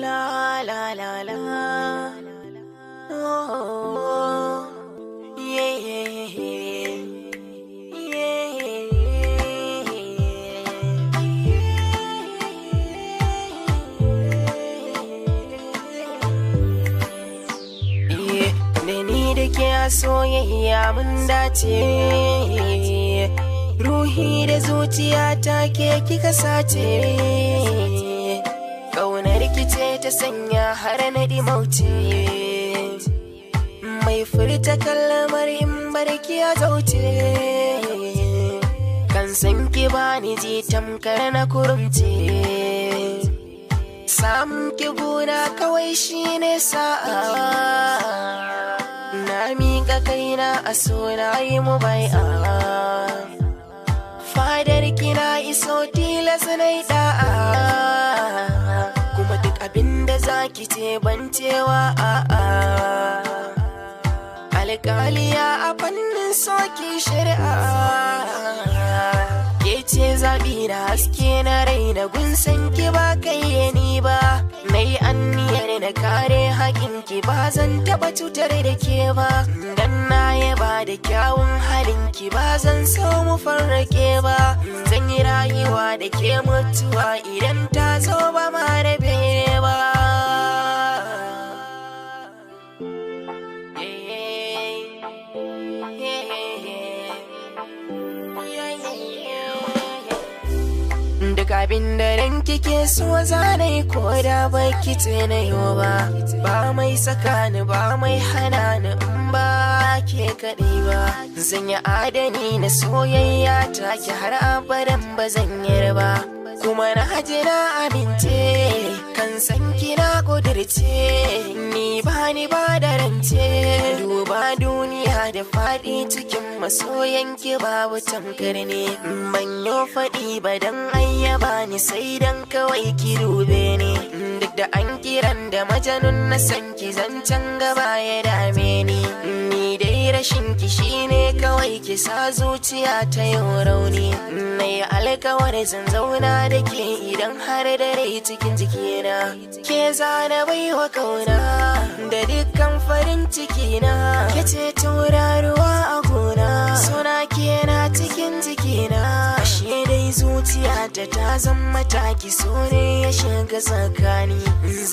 La la la la. Oh, yeah, yeah, yeah. Da ni da ke a soyayya mun dace, ruhi da zuciya ta ke kika sace. Ƙaunar kice ta sanya har na dimauce, mai furta kalmar in barki ya zauce. Kan san ki bani ji tamkar na kurumce, samun ki guna kawai shine sa'a. Na miƙa kaina a so na yi mu bai'a, fadar kina iso tilas na yi da'a. Kuma duk abinda zaki ce ban cewa a'a. Alƙaliya a fannin soki shari'a, ke ce zaɓi na haske na raina gunsan ki ba kai ni ba. Na yi anniyar da kare haƙinki ba zan taɓa cutar da ke ba. Dan na yaba da kyawun halinki ba zan so mu farrake ba. Zan yi rayuwa da ke mutuwa idan ta zo ba ma rabe ba. Duk abin da ranki ke so zanai ko da baki ce na yau ba. Ba mai saka ni ba mai hana ni in ba ke kaɗai ba. Zan yi adani na soyayya take har abadan ba zan yarba. Kuma na haji na amince kan san kina kudirce, ni ba da rance. Duba duniya da faɗi cikin masoyanki babu tamkar ne. Banyo faɗi ba dan ayyaba ni sai dan kawai ki dube ni. Duk da an kiran da majanun na san ki zancen gaba ya dame ni. Ni dai rashin ki shine kawai ki sa zuciya ta yau rauni. Na yi alkawar zan zauna da ke idan har da rai cikin jikina. Ke zana baiwa kauna da dukkan farin cikina. Ke ce tauraruwa a gona, suna kena cikin jikina. Ashe dai zuciyata ta zama taki, so ne ya shiga tsakani.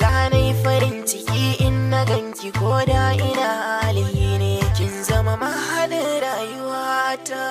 Zanai farin ciki in na ganki ko da ina hali ne. Kin zama mahadin rayuwata.